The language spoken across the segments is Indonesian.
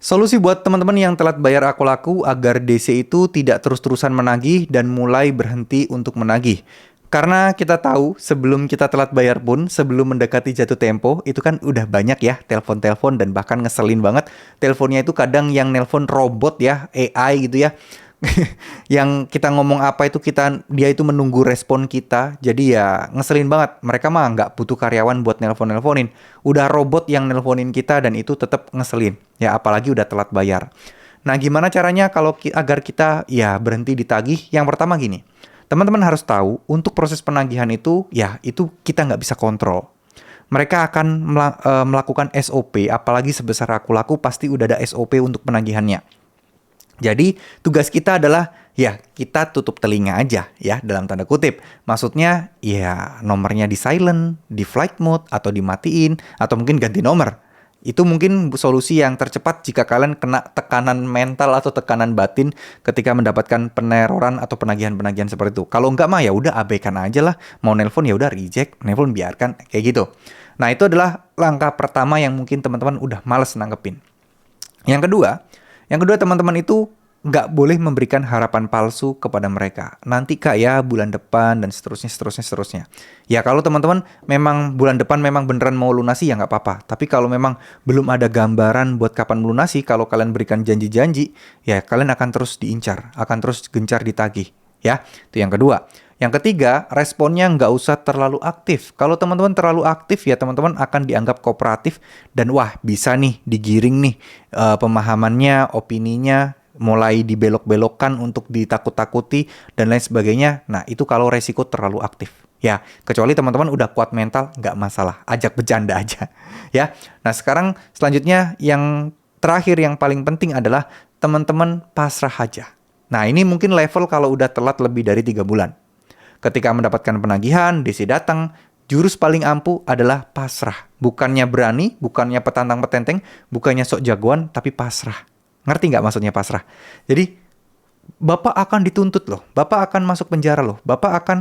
Solusi buat teman-teman yang telat bayar Aku Laku agar DC itu tidak terus-terusan menagih dan mulai berhenti untuk menagih. Karena kita tahu sebelum kita telat bayar pun, sebelum mendekati jatuh tempo, itu kan udah banyak ya telepon-telepon dan bahkan ngeselin banget. Teleponnya itu kadang yang nelpon robot ya, AI gitu ya. Yang kita ngomong apa itu dia itu menunggu respon kita. Jadi ya ngeselin banget. Mereka mah nggak butuh karyawan buat nelpon-nelponin. Udah robot yang nelponin kita dan itu tetap ngeselin. Ya apalagi udah telat bayar. Nah gimana caranya agar kita ya berhenti ditagih? Yang pertama gini. Teman-teman harus tahu untuk proses penagihan itu ya itu kita nggak bisa kontrol. Mereka akan melakukan SOP, apalagi sebesar Aku Laku pasti udah ada SOP untuk penagihannya. Jadi tugas kita adalah ya kita tutup telinga aja ya dalam tanda kutip. Maksudnya ya nomornya di silent, di flight mode atau dimatiin atau mungkin ganti nomor. Itu mungkin solusi yang tercepat jika kalian kena tekanan mental atau tekanan batin ketika mendapatkan peneroran atau penagihan-penagihan seperti itu. Kalau enggak mah ya udah abaikan aja lah. Mau nelpon ya udah reject, nelpon biarkan kayak gitu. Nah, itu adalah langkah pertama yang mungkin teman-teman udah males nanggepin. Yang kedua teman-teman itu nggak boleh memberikan harapan palsu kepada mereka. Nanti kak ya bulan depan dan seterusnya. Ya kalau teman-teman memang bulan depan memang beneran mau lunasi ya nggak apa-apa. Tapi kalau memang belum ada gambaran buat kapan melunasi, kalau kalian berikan janji-janji, ya kalian akan terus diincar, akan terus gencar ditagih. Ya, itu yang kedua. Yang ketiga, responnya nggak usah terlalu aktif. Kalau teman-teman terlalu aktif, ya teman-teman akan dianggap kooperatif dan wah bisa nih digiring nih pemahamannya, opininya, mulai dibelok-belokkan untuk ditakut-takuti dan lain sebagainya. Nah, itu kalau resiko terlalu aktif. Ya, kecuali teman-teman udah kuat mental, nggak masalah. Ajak bercanda aja. Ya, nah sekarang selanjutnya yang terakhir yang paling penting adalah teman-teman pasrah aja. Nah, ini mungkin level kalau udah telat lebih dari 3 bulan. Ketika mendapatkan penagihan, DC datang, jurus paling ampuh adalah pasrah. Bukannya berani, bukannya petantang-petenteng, bukannya sok jagoan, tapi pasrah. Ngerti nggak maksudnya pasrah? Jadi, Bapak akan dituntut loh, Bapak akan masuk penjara loh, Bapak akan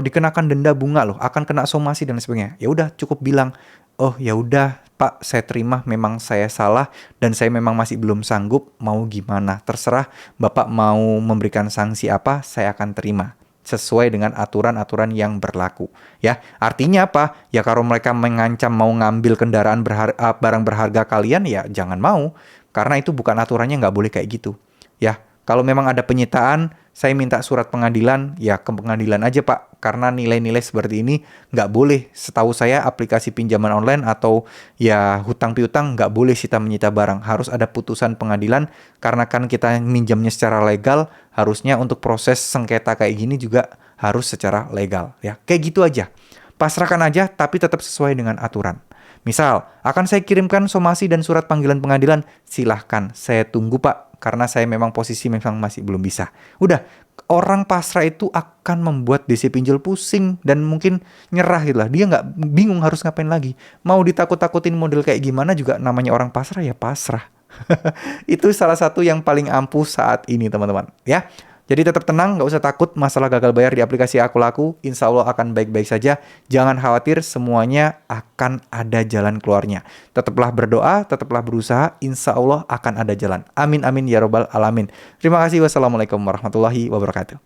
dikenakan denda bunga loh, akan kena somasi dan sebagainya. Ya udah, cukup bilang, oh ya udah Pak, saya terima, memang saya salah dan saya memang masih belum sanggup, mau gimana? Terserah Bapak mau memberikan sanksi apa, saya akan terima sesuai dengan aturan-aturan yang berlaku. Ya, artinya apa? Ya kalau mereka mengancam mau ngambil kendaraan barang berharga kalian, ya jangan mau. Karena itu bukan aturannya, nggak boleh kayak gitu. Ya, kalau memang ada penyitaan, saya minta surat pengadilan, ya ke pengadilan aja Pak. Karena nilai-nilai seperti ini nggak boleh. Setahu saya aplikasi pinjaman online atau ya hutang piutang nggak boleh sita menyita barang. Harus ada putusan pengadilan karena kan kita minjamnya secara legal. Harusnya untuk proses sengketa kayak gini juga harus secara legal. Ya, kayak gitu aja. Pasrahkan aja tapi tetap sesuai dengan aturan. Misal, akan saya kirimkan somasi dan surat panggilan pengadilan. Silahkan, saya tunggu Pak. Karena saya memang posisi memang masih belum bisa. Udah, orang pasrah itu akan membuat DC pinjol pusing dan mungkin nyerah gitu lah. Dia nggak bingung harus ngapain lagi. Mau ditakut-takutin model kayak gimana juga namanya orang pasrah ya pasrah. Itu salah satu yang paling ampuh saat ini teman-teman. Ya, jadi tetap tenang, nggak usah takut masalah gagal bayar di aplikasi Aku Laku. Insya Allah akan baik-baik saja. Jangan khawatir, semuanya akan ada jalan keluarnya. Tetaplah berdoa, tetaplah berusaha. Insya Allah akan ada jalan. Amin, amin, ya robbal alamin. Terima kasih. Wassalamualaikum warahmatullahi wabarakatuh.